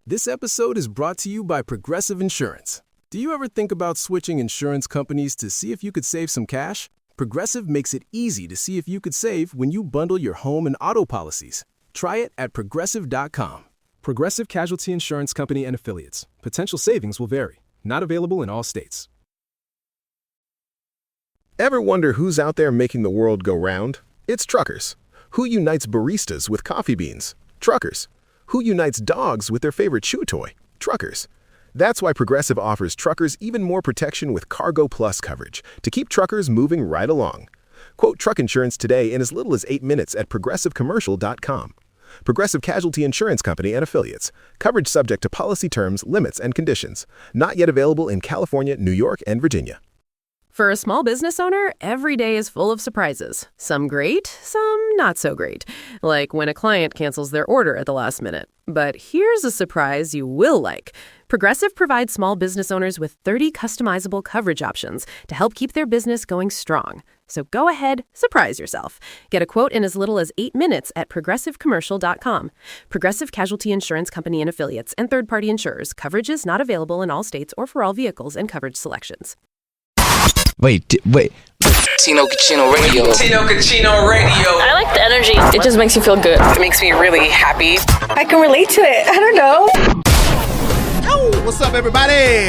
This episode is brought to you by Progressive Insurance. Do you ever think about switching insurance companies to see if you could save some cash? Progressive makes it easy to see if you could save when you bundle your home and auto policies. Try it at Progressive.com. Progressive Casualty Insurance Company and Affiliates. Potential savings will vary. Not available in all states. Ever wonder who's out there making the world go round? It's truckers. Who unites baristas with coffee beans? Truckers. Who unites dogs with their favorite chew toy? Truckers. That's why Progressive offers truckers even more protection with Cargo Plus coverage to keep truckers moving right along. Quote truck insurance today in as little as 8 minutes at progressivecommercial.com. Progressive Casualty Insurance Company and Affiliates. Coverage subject to policy terms, limits, and conditions. Not yet available in California, New York, and Virginia. For a small business owner, every day is full of surprises. Some great, some not so great. Like when a client cancels their order at the last minute. But here's a surprise you will like. Progressive provides small business owners with 30 customizable coverage options to help keep their business going strong. So go ahead, surprise yourself. Get a quote in as little as 8 minutes at progressivecommercial.com. Progressive Casualty Insurance Company and Affiliates and third-party insurers. Coverage is not available in all states or for all vehicles and coverage selections. Wait. Tino Cucino Radio. Tino Cucino Radio. I like the energy. It just makes you feel good. It makes me really happy. I can relate to it. I don't know. Oh, what's up, everybody?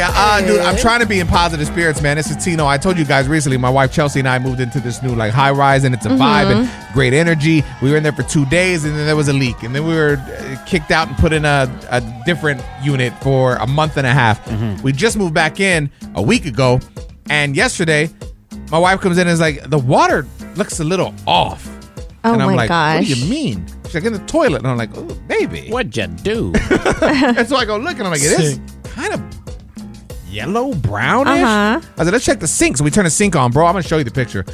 Dude, I'm trying to be in positive spirits, man. This is Tino. I told you guys recently, my wife Chelsea and I moved into this new high rise, and it's a vibe and great energy. We were in there for 2 days, and then there was a leak, and then we were kicked out and put in a different unit for a month and a half. We just moved back in a week ago, and yesterday, my wife comes in and is like, the water looks a little off. Oh, and I'm my like, gosh. What do you mean? She's like, in the toilet. And I'm like, oh, baby. What'd you do? And so I go look, and I'm like, it is kind of yellow, brownish. I said, let's check the sink. So we turn the sink on, bro. I'm going to show you the picture.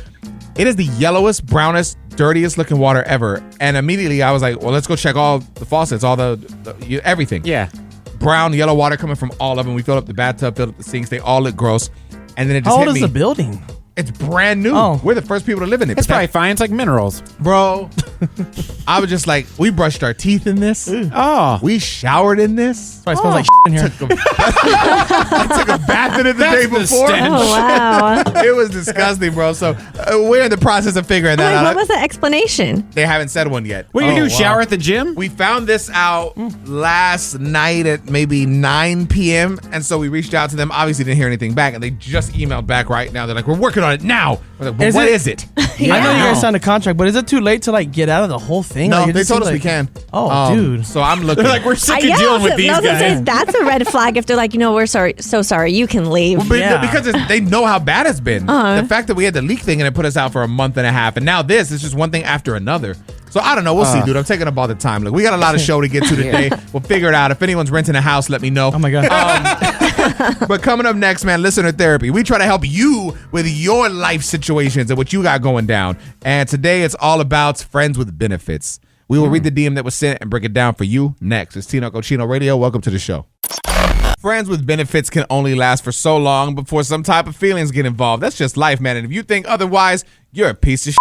It is the yellowest, brownest, dirtiest looking water ever. And immediately I was like, well, let's go check all the faucets, all the everything. Yeah. Brown, yellow water coming from all of them. We filled up the bathtub, filled up the sinks. They all look gross. And then it just How hit old is me. the building? It's brand new. Oh. We're the first people to live in it. It's probably fine. It's like minerals. Bro, I was just like, we brushed our teeth in this. Oh. We showered in this. Probably smells like in here. I took a bath in it the day before. Oh, wow. It was disgusting, bro. So we're in the process of figuring that out. What was the explanation? They haven't said one yet. What do you do? Shower at the gym? We found this out last night at maybe 9 p.m. And so we reached out to them. Obviously didn't hear anything back. And they just emailed back right now. They're like, we're working on it now. We're like, well, what is it? I know you guys signed a contract, but is it too late to get out of the whole thing? No, Like, they told us we can. Oh, dude. So I'm looking. They're like, we're sick of dealing with these I was gonna guys. say, that's a red flag if they're like, we're so sorry, you can leave. Well, because they know how bad it's been. The fact that we had the leak thing and it put us out for a month and a half, and now this is just one thing after another. So I don't know. We'll see, dude. I'm taking up all the time. Look, we got a lot of show to get to today. We'll figure it out. If anyone's renting a house, let me know. Oh, my God. But coming up next, man, listener therapy. We try to help you with your life situations and what you got going down. And today it's all about friends with benefits. We will read the DM that was sent and break it down for you next. It's Tino Cucino Radio. Welcome to the show. Friends with benefits can only last for so long before some type of feelings get involved. That's just life, man. And if you think otherwise, you're a piece of shit.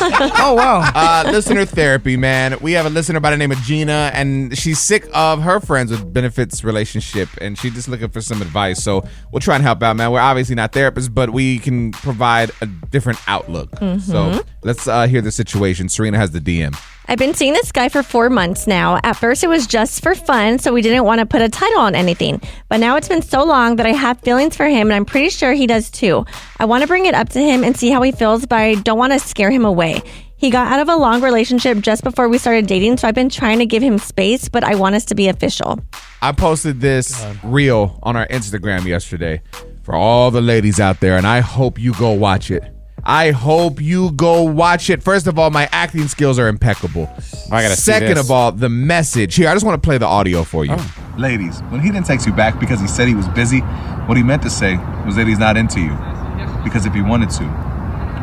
Oh, wow. Listener therapy, man. We have a listener by the name of Gina, and she's sick of her friends with benefits relationship, and she's just looking for some advice. So we'll try and help out, man. We're obviously not therapists, but we can provide a different outlook. So let's hear the situation. Serina has the DM. I've been seeing this guy for 4 months now. At first, it was just for fun, so we didn't want to put a title on anything. But now it's been so long that I have feelings for him, and I'm pretty sure he does too. I want to bring it up to him and see how he feels, but I don't want to scare him away. He got out of a long relationship just before we started dating, so I've been trying to give him space, but I want us to be official. I posted this reel on our Instagram yesterday for all the ladies out there, and I hope you go watch it. I hope you go watch it. First of all, my acting skills are impeccable. I gotta see Second this. of all, the message. Here, I just want to play the audio for you. Ladies, when he didn't text you back because he said he was busy, what he meant to say was that he's not into you. Because if he wanted to,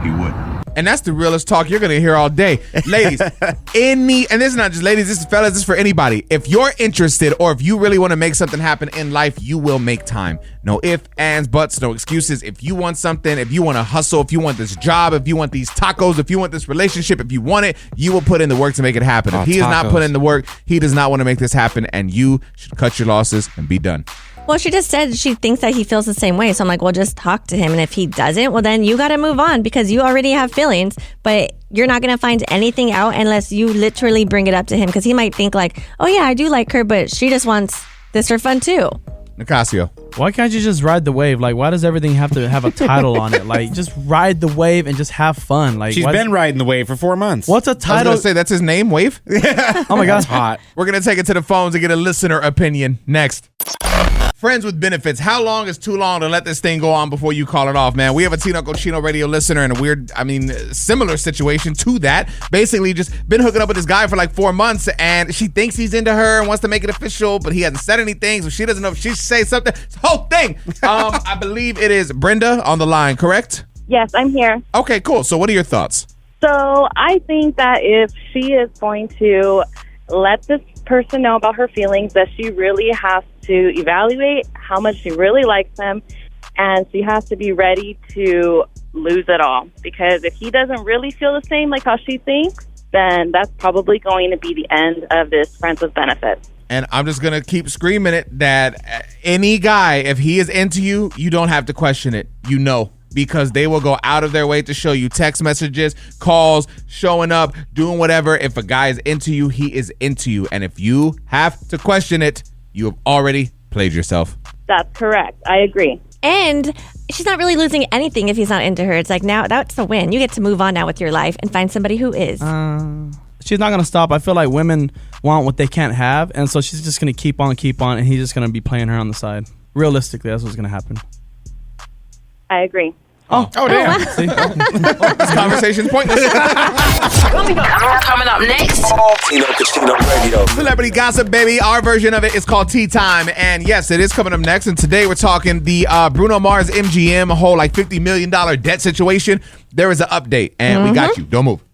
he would. And that's the realest talk you're going to hear all day. Ladies, and this is not just ladies, this is fellas, this is for anybody. If you're interested or if you really want to make something happen in life, you will make time. No ifs, ands, buts, no excuses. If you want something, if you want to hustle, if you want this job, if you want these tacos, if you want this relationship, if you want it, you will put in the work to make it happen. If he is not putting in the work, he does not want to make this happen, and you should cut your losses and be done. Well, she just said she thinks that he feels the same way. So I'm like, well, just talk to him. And if he doesn't, well, then you got to move on because you already have feelings. But you're not going to find anything out unless you literally bring it up to him because he might think like, oh, yeah, I do like her, but she just wants this for fun, too. Nicasio. Why can't you just ride the wave? Like, why does everything have to have a title on it? Like, just ride the wave and just have fun. Like, she's been riding the wave for 4 months. What's a title? I was going to say, that's his name, Wave? Oh, my God. That's hot. We're going to take it to the phones and get a listener opinion next. Friends with benefits. How long is too long to let this thing go on before you call it off, man? We have a Tino Cochino radio listener in a weird, similar situation to that. Basically, just been hooking up with this guy for like 4 months, and she thinks he's into her and wants to make it official, but he hasn't said anything, so she doesn't know if she should say something. This whole thing. I believe it is Brenda on the line, correct? Yes, I'm here. Okay, cool. So what are your thoughts? So I think that if she is going to let this person know about her feelings, that she really has to evaluate how much she really likes him, and she has to be ready to lose it all. Because if he doesn't really feel the same like how she thinks, then that's probably going to be the end of this friends with benefits. And I'm just going to keep screaming it that any guy, if he is into you, you don't have to question it. You know. Because they will go out of their way to show you text messages, calls, showing up, doing whatever. If a guy is into you, he is into you. And if you have to question it, you have already played yourself. That's correct. I agree. And she's not really losing anything if he's not into her. It's like, now that's a win. You get to move on now with your life and find somebody who is. She's not going to stop. I feel like women want what they can't have. And so she's just going to keep on, and he's just going to be playing her on the side. Realistically, that's what's going to happen. I agree. Oh damn. See? This conversation's pointless. Coming up next. Tino Cochino Radio. Celebrity gossip, baby. Our version of it is called Tea Time. And yes, it is coming up next. And today we're talking the Bruno Mars MGM, a whole like $50 million debt situation. There is an update, and we got you. Don't move.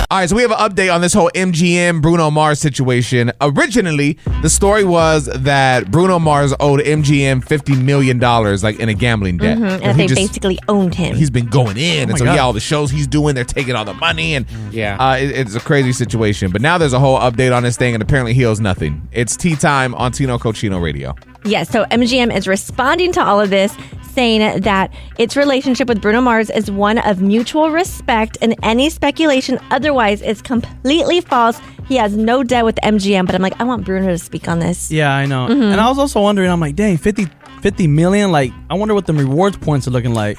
All right, so we have an update on this whole MGM Bruno Mars situation. Originally, the story was that Bruno Mars owed MGM $50 million, like in a gambling debt. And they basically owned him. He's been going in. And so, all the shows he's doing, they're taking all the money. And it's a crazy situation. But now there's a whole update on this thing, and apparently he owes nothing. It's Tea Time on Tino Cochino Radio. Yes, so MGM is responding to all of this, saying that its relationship with Bruno Mars is one of mutual respect, and any speculation otherwise is completely false. He has no debt with MGM, but I'm like, I want Bruno to speak on this. Yeah, I know. And I was also wondering, I'm like, dang, 50 million? Like, I wonder what the rewards points are looking like.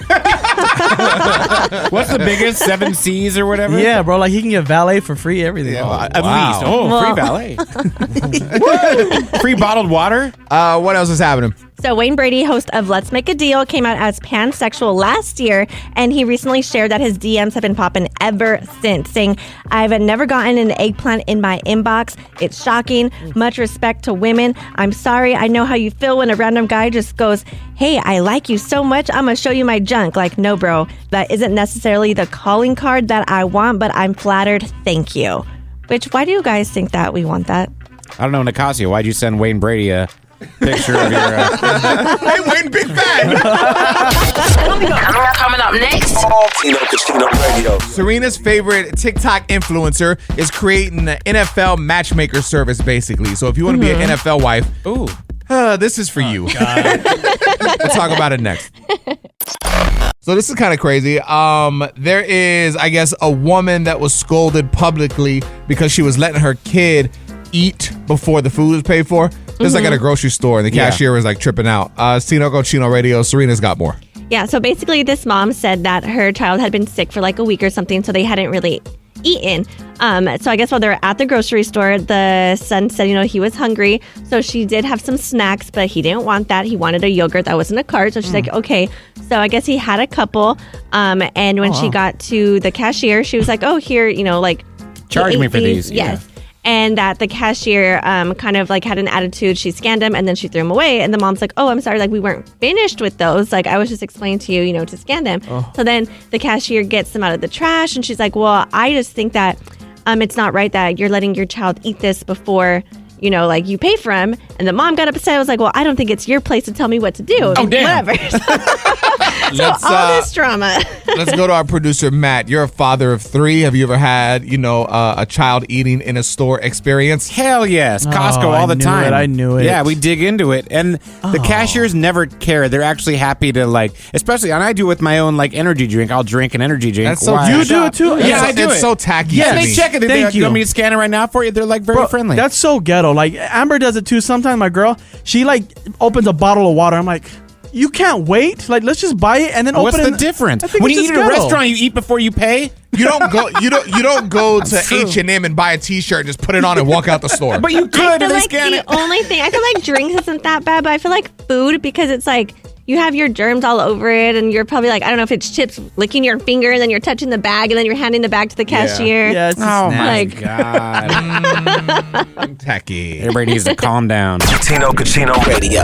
What's the biggest? 7 C's or whatever? Yeah, bro. Like, he can get valet for free, everything. Yeah, at least. Free valet. Free bottled water. What else is happening? So Wayne Brady, host of Let's Make a Deal, came out as pansexual last year, and he recently shared that his DMs have been popping ever since, saying, I've never gotten an eggplant in my inbox. It's shocking. Much respect to women. I'm sorry. I know how you feel when a random guy just goes, hey, I like you so much, I'm going to show you my junk. Like, no, bro, that isn't necessarily the calling card that I want, but I'm flattered. Thank you. Which, why do you guys think that we want that? I don't know, Nicasio. Why'd you send Wayne Brady a picture of your... Hey, Wayne, big fan! Coming up next. Tino Cochino Radio. Serina's favorite TikTok influencer is creating an NFL matchmaker service, basically. So if you want to be an NFL wife, this is for you. We'll talk about it next. So this is kind of crazy. There is, I guess, a woman that was scolded publicly because she was letting her kid eat before the food was paid for. This is like at a grocery store, and the cashier was like tripping out. Tino Cochino Radio. Serina's got more. Yeah, so basically this mom said that her child had been sick for like a week or something, so they hadn't really eaten. So I guess while they were at the grocery store, the son said, he was hungry. So she did have some snacks, but he didn't want that. He wanted a yogurt that was in a cart. So she's like, okay. So I guess he had a couple. And when she got to the cashier, she was like, oh, here, like. Charge me for these. Yes. Yeah. and that the cashier kind of like had an attitude. She scanned them and then she threw them away. And the mom's like, oh, I'm sorry, like we weren't finished with those. Like I was just explaining to you, to scan them. So then the cashier gets them out of the trash and she's like, well, I just think that it's not right that you're letting your child eat this before like you pay for them. And the mom got upset. I was like, well, I don't think it's your place to tell me what to do. Oh, damn. Whatever. So all this drama. Let's go to our producer, Matt. You're a father of 3. Have you ever had, a child eating in a store experience? Hell yes. Costco all the time. I knew it. Yeah, we dig into it. And the cashiers never care. They're actually happy to especially, and I do it with my own energy drink. I'll drink an energy drink. That's so You do it too? Yeah, I do it. It's so tacky. Yeah, to they me. check it. Thank you. You want me to scan it right now for you? They're very friendly. That's so ghetto. Like Amber does it too. Sometimes my girl, she opens a bottle of water. I'm like, you can't wait. Like, let's just buy it and then What's open it. the difference? I think When it's you eat just at a ghetto. restaurant, you eat before you pay. You don't go to H&M and buy a T-shirt and just put it on and walk out the store. But you I could feel if they like scan the it. only thing, I feel like drinks isn't that bad, but I feel like food, because it's like you have your germs all over it and you're probably like, I don't know if it's chips licking your finger and then you're touching the bag and then you're handing the bag to the cashier. Yeah, it's Oh my nasty. God. Tacky. Everybody needs to calm down. Tino Casino Radio.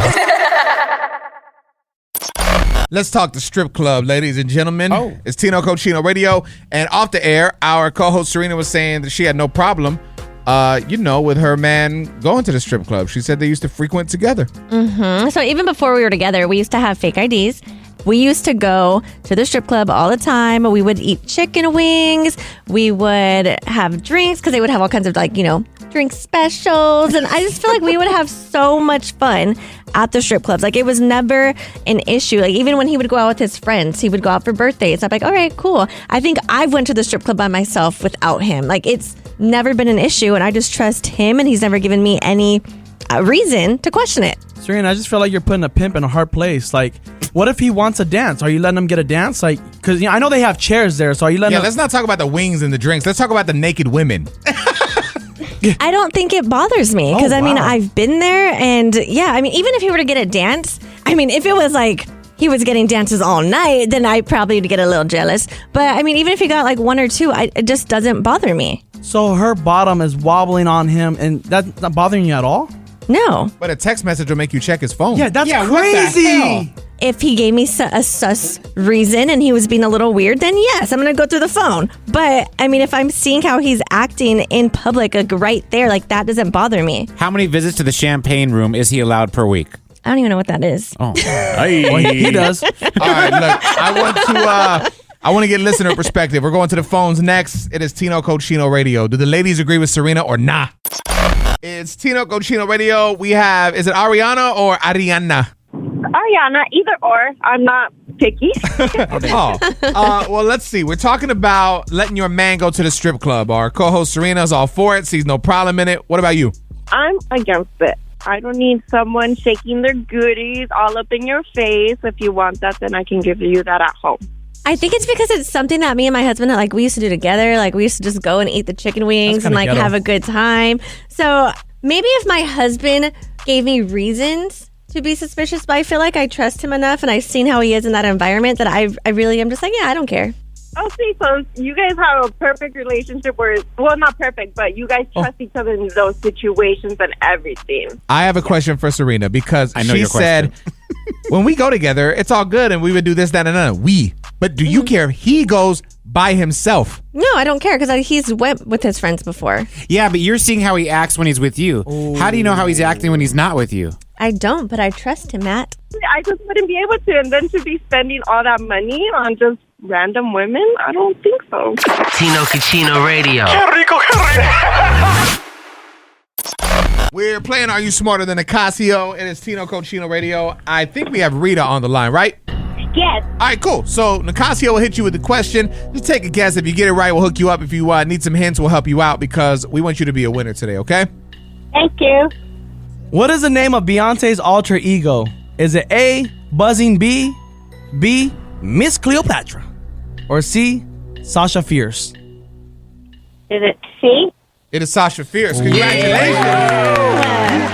Let's talk the strip club, ladies and gentlemen. Oh. It's Tino Cochino Radio. And off the air, our co-host Serina was saying that she had no problem, with her man going to the strip club. She said they used to frequent together. So even before we were together, we used to have fake IDs. We used to go to the strip club all the time. We would eat chicken wings. We would have drinks because they would have all kinds of drink specials. And I just feel like we would have so much fun at the strip clubs. Like it was never an issue. Like even when he would go out with his friends, he would go out for birthdays. I'm like, all right, cool. I think I went to the strip club by myself without him. Like it's never been an issue. And I just trust him and he's never given me any reason to question it. Serena, I just feel like you're putting a pimp in a hard place. Like, what if he wants a dance? Are you letting him get a dance? Like, because I know they have chairs there, so are you letting him? Let's not talk about the wings and the drinks. Let's talk about the naked women. I don't think it bothers me because wow. I've been there and even if he were to get a dance, if it was like he was getting dances all night, then I probably would get a little jealous. But even if he got like 1 or 2, it just doesn't bother me. So her bottom is wobbling on him and that's not bothering you at all? No. But a text message will make you check his phone. Yeah, that's Yeah, what the crazy. hell? If he gave me a sus reason and he was being a little weird, then yes, I'm going to go through the phone. But, if I'm seeing how he's acting in public, like right there, like that doesn't bother me. How many visits to the champagne room is he allowed per week? I don't even know what that is. Oh, Well, he does. All right, look, I want to get listener perspective. We're going to the phones next. It is Tino Cochino Radio. Do the ladies agree with Serena or nah? It's Tino Cochino Radio. We have, is it Ariana or Ariana? Ariana, either or. I'm not picky. Well, let's see. We're talking about letting your man go to the strip club. Our co-host Serena is all for it, sees no problem in it. What about you? I'm against it. I don't need someone shaking their goodies all up in your face. If you want that, then I can give you that at home. I think it's because it's something that me and my husband, we used to do together. Like, we used to just go and eat the chicken wings and, ghetto. have a good time. So maybe if my husband gave me reasons to be suspicious, but I feel like I trust him enough and I've seen how he is in that environment that I really am just like, yeah, I don't care. Oh, see, so you guys have a perfect relationship where, well, not perfect, but you guys trust each other in those situations and everything. I have a question for Serena because I know she your said, when we go together, it's all good and we would do this, that, and that. But do you care if he goes by himself? No, I don't care because he's went with his friends before. Yeah, but you're seeing how he acts when he's with you. Ooh. How do you know how he's acting when he's not with you? I don't, but I trust him, Matt. I just wouldn't be able to. And then to be spending all that money on just random women, I don't think so. Tino Casino Radio. We're playing Are You Smarter Than Nicasio? It is Tino Cochino Radio. I think we have Rita on the line, right? Yes. All right, cool. So Nicasio will hit you with the question. Just take a guess. If you get it right, we'll hook you up. If you need some hints, we'll help you out because we want you to be a winner today, okay? Thank you. What is the name of Beyonce's alter ego? Is it A, Buzzing Bee, B, Miss Cleopatra, or C, Sasha Fierce? Is it C? It is Sasha Fierce. Congratulations. You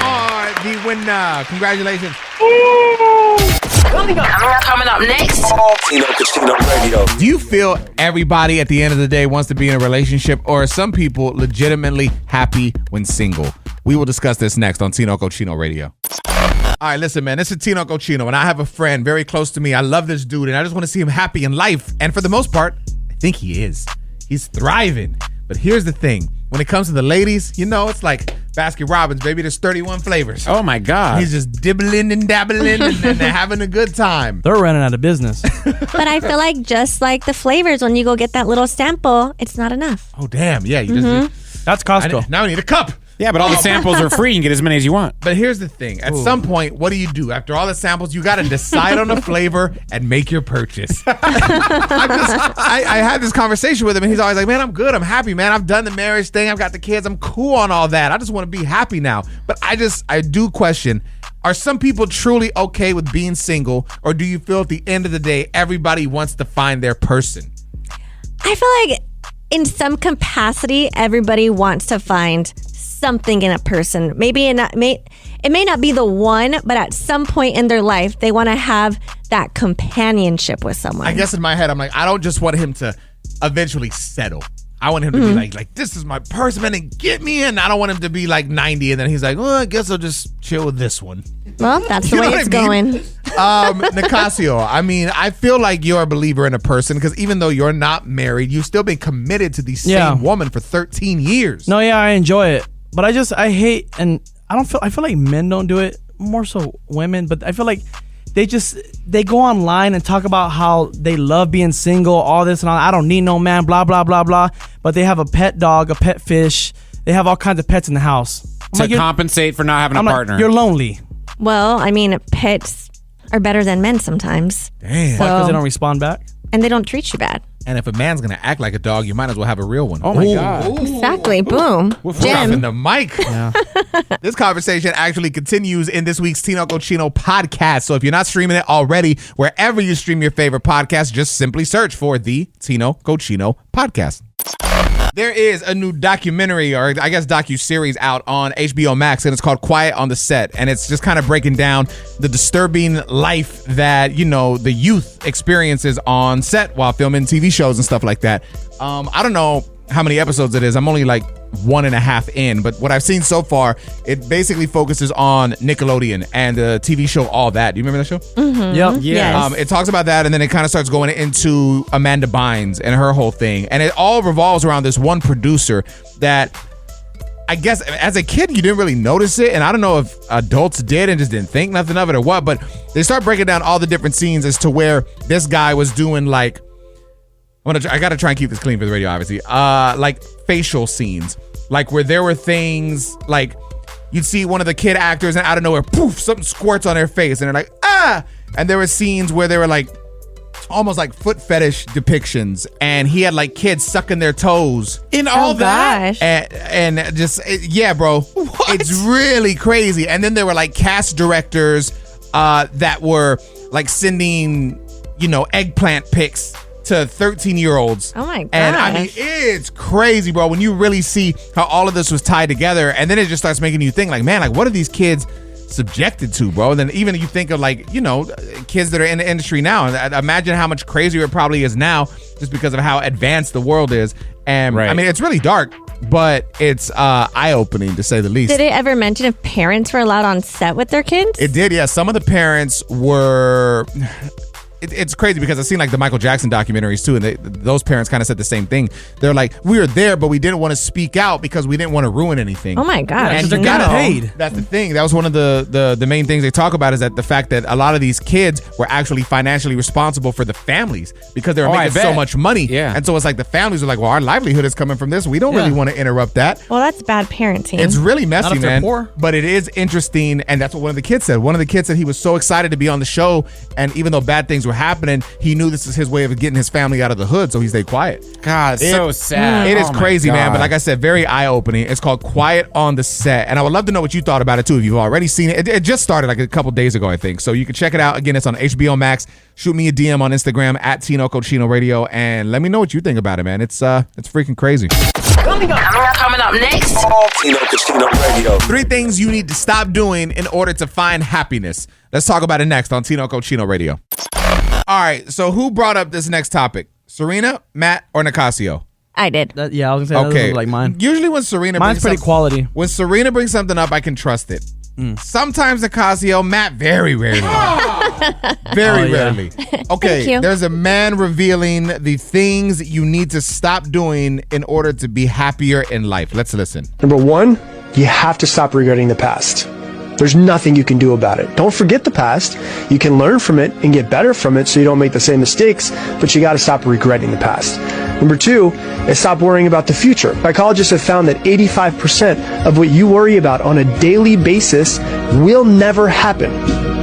are the winner. Congratulations. Coming up next. Tino Casino Radio. Do you feel everybody at the end of the day wants to be in a relationship, or are some people legitimately happy when single? We will discuss this next on Tino Cochino Radio. All right, listen, man, this is Tino Cochino, and I have a friend very close to me. I love this dude, and I just want to see him happy in life. And for the most part, I think he is. He's thriving. But here's the thing. When it comes to the ladies, you know, it's like Baskin Robbins, baby. There's 31 flavors. Oh, my God. He's just dibbling and dabbling, and they're having a good time. They're running out of business. But I feel like just like the flavors, when you go get that little sample, it's not enough. Oh, damn. Yeah, you just... That's Costco. Now we need a cup. Yeah, but all the samples are free. You can get as many as you want. But here's the thing. At some point, what do? After all the samples, you got to decide on a flavor and make your purchase. I had this conversation with him, and he's always like, man, I'm good. I'm happy, man. I've done the marriage thing. I've got the kids. I'm cool on all that. I just want to be happy now. But I do question, are some people truly okay with being single, or do you feel at the end of the day, everybody wants to find their person? I feel like in some capacity, everybody wants to find something in a person. Maybe it may not be the one, but at some point in their life, they want to have that companionship with someone. I guess in my head, I'm like, I don't just want him to eventually settle. I want him to be like, this is my person, man, and get me in. I don't want him to be like 90, and then he's like, well, I guess I'll just chill with this one. Well, that's the way it's going. Nicasio, I mean, I feel like you're a believer in a person, because even though you're not married, you've still been committed to the same woman for 13 years. No, yeah, I enjoy it. But I hate, and I feel like men don't do it, more so women, but I feel like they go online and talk about how they love being single, all this and all. I don't need no man, blah, blah, blah, blah. But they have a pet dog, a pet fish. They have all kinds of pets in the house. To compensate for not having a partner. You're lonely. Well, I mean, pets are better than men sometimes. Damn. Because they don't respond back? And they don't treat you bad. And if a man's going to act like a dog, you might as well have a real one. Oh, my God. Exactly. Boom. Dropping the mic. Yeah. This conversation actually continues in this week's Tino Cochino podcast. So if you're not streaming it already, wherever you stream your favorite podcast, just simply search for the Tino Cochino podcast. There is a new documentary, or I guess docuseries, out on HBO Max, and it's called Quiet on the Set. And it's just kind of breaking down the disturbing life that, you know, the youth experiences on set while filming TV shows and stuff like that. I don't know how many episodes it is. I'm only like 1.5 in, but what I've seen so far, it basically focuses on Nickelodeon and the TV show All That. Do you remember that show? Mm-hmm. Yep. Yes. It talks about that, and then it kind of starts going into Amanda Bynes and her whole thing, and it all revolves around this one producer that, I guess as a kid you didn't really notice it, and I don't know if adults did and just didn't think nothing of it or what, but they start breaking down all the different scenes as to where this guy was doing, like, I gotta try and keep this clean for the radio, obviously. Like facial scenes, like where there were things like you'd see one of the kid actors and out of nowhere, poof, something squirts on their face, and they're like, ah! And there were scenes where they were like almost like foot fetish depictions, and he had like kids sucking their toes in all that, and just yeah, bro, it's really crazy. And then there were like cast directors that were like sending, you know, eggplant pics to 13-year-olds. Oh my god! And I mean, it's crazy, bro, when you really see how all of this was tied together, and then it just starts making you think, like, man, like, what are these kids subjected to, bro? And then even you think of, like, you know, kids that are in the industry now, and imagine how much crazier it probably is now, just because of how advanced the world is. And I mean, it's really dark, but it's eye-opening, to say the least. Did it ever mention if parents were allowed on set with their kids? It did, yeah. Some of the parents were... It's crazy because I've seen like the Michael Jackson documentaries too, and those parents kind of said the same thing. They're like, we were there, but we didn't want to speak out because we didn't want to ruin anything. Oh my god! And they're getting paid. That's the thing. That was one of the main things they talk about, is that the fact that a lot of these kids were actually financially responsible for the families because they were making so much money. Yeah. And so it's like the families are like, well, our livelihood is coming from this. We don't really want to interrupt that. Well, that's bad parenting. It's really messy, Not if they're man. poor. But it is interesting, and that's what one of the kids said. One of the kids said he was so excited to be on the show, and even though bad things were happening, he knew this is his way of getting his family out of the hood, so he stayed quiet. God, so sad. It is Oh my crazy, man. God. But like I said, very eye-opening. It's called Quiet on the Set, and I would love to know what you thought about it too. If you've already seen it, it just started like a couple days ago, I think. So you can check it out. Again, it's on HBO Max. Shoot me a DM on Instagram at Tino Cochino Radio, and let me know what you think about it, man. It's freaking crazy. Coming up next. Tino Casino Radio. 3 things you need to stop doing in order to find happiness. Let's talk about it next on Tino Cochino Radio. All right, so who brought up this next topic? Serina, Matt, or Nicasio? I did. I was gonna say that was like mine. Usually when Serina Mine's pretty quality. When Serina brings something up, I can trust it. Sometimes Nicasio, Matt, very rarely. Very rarely. Okay, there's a man revealing the things you need to stop doing in order to be happier in life. Let's listen. Number 1, you have to stop regretting the past. There's nothing you can do about it. Don't forget the past. You can learn from it and get better from it so you don't make the same mistakes, but you got to stop regretting the past. Number 2 is stop worrying about the future. Psychologists have found that 85% of what you worry about on a daily basis will never happen.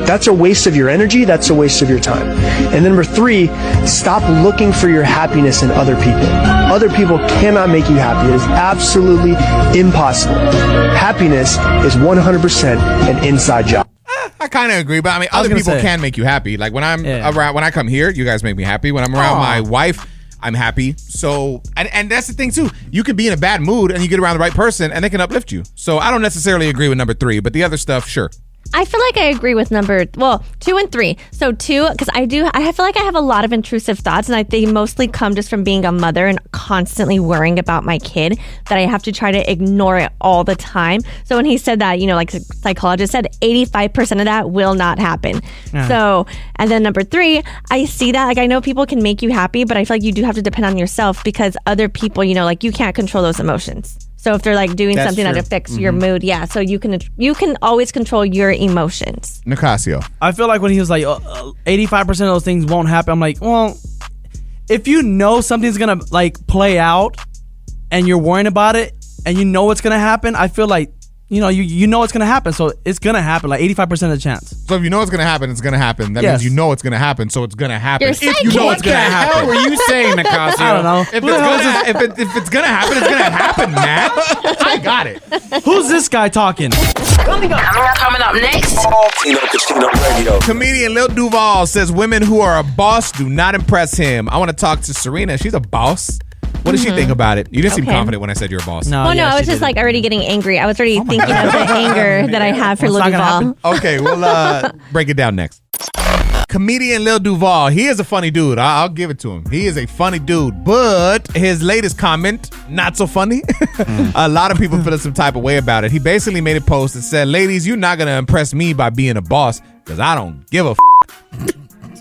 That's a waste of your energy. That's a waste of your time. And then number 3, stop looking for your happiness in other people. Other people cannot make you happy. It is absolutely impossible. Happiness is 100% an inside job. I kind of agree, but I mean, other people can make you happy. Like when I'm around, when I come here, you guys make me happy. When I'm around my wife, I'm happy. So, and that's the thing too. You could be in a bad mood and you get around the right person and they can uplift you. So I don't necessarily agree with number 3, but the other stuff, sure. I feel like I agree with 2 and 3. So 2, because I feel like I have a lot of intrusive thoughts, and they mostly come just from being a mother and constantly worrying about my kid, that I have to try to ignore it all the time. So when he said that, like a psychologist said, 85% of that will not happen. So, and then number 3, I see that, like I know people can make you happy, but I feel like you do have to depend on yourself, because other people, like you can't control those emotions. So if they're like doing something that affects your mood, so you can always control your emotions. Nicasio. I feel like when he was like 85% of those things won't happen, I'm like, well, if you know something's gonna like play out and you're worrying about it and you know what's gonna happen, I feel like you know it's gonna happen, so it's gonna happen, like 85% of the chance. So if you know it's gonna happen, it's gonna happen. That means you know it's gonna happen, so it's gonna happen. You're if you know it's gonna happen. What were you saying, Nicasio? I don't know. If it's gonna happen, it's gonna happen, Matt. I got it. Who's this guy talking? Coming up next. Tino Casino Radio. Comedian Lil Duval says women who are a boss do not impress him. I want to talk to Serina. She's a boss. What does she think about it? You didn't seem confident when I said you're a boss. No, I was just like already getting angry. I was already thinking of the anger that I have for Lil Duval. Okay, we'll break it down next. Comedian Lil Duval, he is a funny dude. I'll give it to him. He is a funny dude, but his latest comment, not so funny. A lot of people feel some type of way about it. He basically made a post that said, ladies, you're not going to impress me by being a boss because I don't give a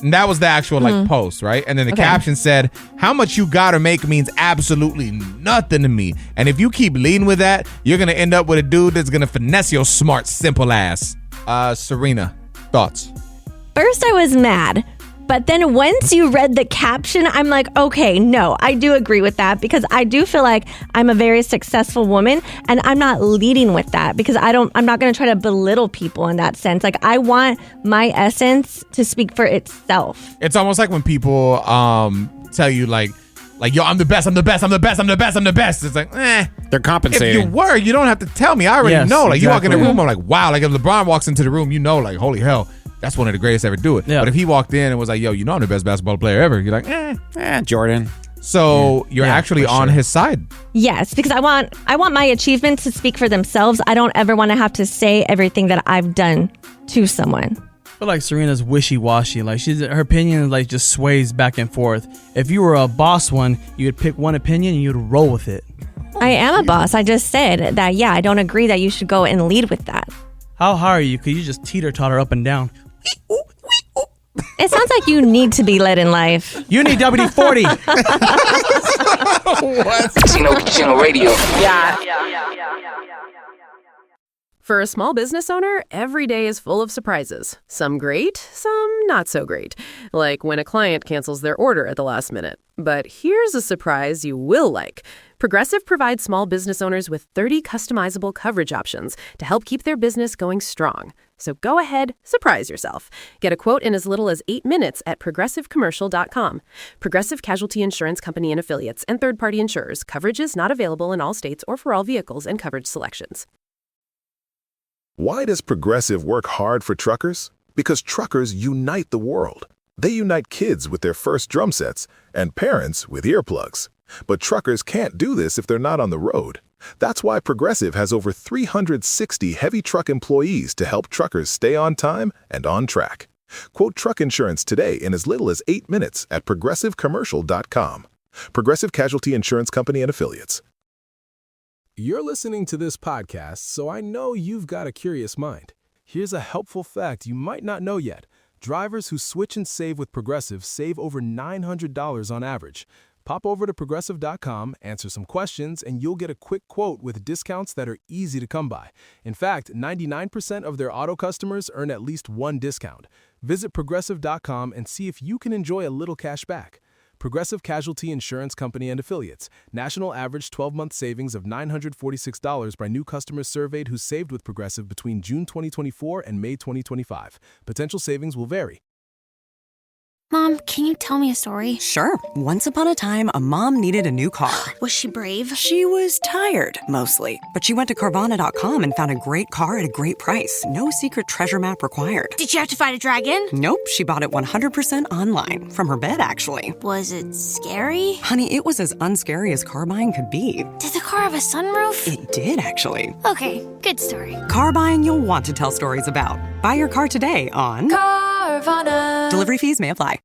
And that was the actual post, right? And then the caption said, how much you gotta make means absolutely nothing to me. And if you keep leading with that, you're gonna end up with a dude that's gonna finesse your smart, simple ass. Serina, thoughts? First, I was mad. But then once you read the caption, I'm like, okay, no, I do agree with that, because I do feel like I'm a very successful woman and I'm not leading with that, because I'm not going to try to belittle people in that sense. Like, I want my essence to speak for itself. It's almost like when people tell you like, yo, I'm the best, I'm the best, I'm the best, I'm the best, I'm the best. It's like, they're compensating. If you were, you don't have to tell me. I already know. Like, you walk in the room, I'm like, wow. Like, if LeBron walks into the room, you know, like, holy hell, that's one of the greatest ever do it. Yeah. But if he walked in and was like, yo, I'm the best basketball player ever, you're like, Jordan. So you're actually on his side. Yes, because I want my achievements to speak for themselves. I don't ever want to have to say everything that I've done to someone. I feel like Serina's wishy-washy. Like, her opinion like just sways back and forth. If you were a boss one, you would pick one opinion and you'd roll with it. I am a boss. I just said that, I don't agree that you should go and lead with that. How high are you? Could you just teeter-totter up and down? It sounds like you need to be led in life. You need WD-40. What? Tino Radio. Yeah. For a small business owner, every day is full of surprises. Some great, some not so great. Like when a client cancels their order at the last minute. But here's a surprise you will like. Progressive provides small business owners with 30 customizable coverage options to help keep their business going strong. So go ahead, surprise yourself. Get a quote in as little as 8 minutes at progressivecommercial.com. Progressive Casualty Insurance Company and Affiliates and third-party insurers. Coverage is not available in all states or for all vehicles and coverage selections. Why does Progressive work hard for truckers? Because truckers unite the world. They unite kids with their first drum sets and parents with earplugs. But truckers can't do this if they're not on the road. That's why Progressive has over 360 heavy truck employees to help truckers stay on time and on track. Quote truck insurance today in as little as 8 minutes at progressivecommercial.com. Progressive Casualty Insurance Company and Affiliates. You're listening to this podcast, so I know you've got a curious mind. Here's a helpful fact you might not know yet. Drivers who switch and save with Progressive save over $900 on average. Pop over to Progressive.com, answer some questions, and you'll get a quick quote with discounts that are easy to come by. In fact, 99% of their auto customers earn at least one discount. Visit Progressive.com and see if you can enjoy a little cash back. Progressive Casualty Insurance Company and Affiliates. National average 12-month savings of $946 by new customers surveyed who saved with Progressive between June 2024 and May 2025. Potential savings will vary. Mom, can you tell me a story? Sure. Once upon a time, a mom needed a new car. Was she brave? She was tired, mostly. But she went to Carvana.com and found a great car at a great price. No secret treasure map required. Did you have to fight a dragon? Nope. She bought it 100% online. From her bed, actually. Was it scary? Honey, it was as unscary as car buying could be. Did the car have a sunroof? It did, actually. Okay, good story. Car buying you'll want to tell stories about. Buy your car today on Carvana. Delivery fees may apply.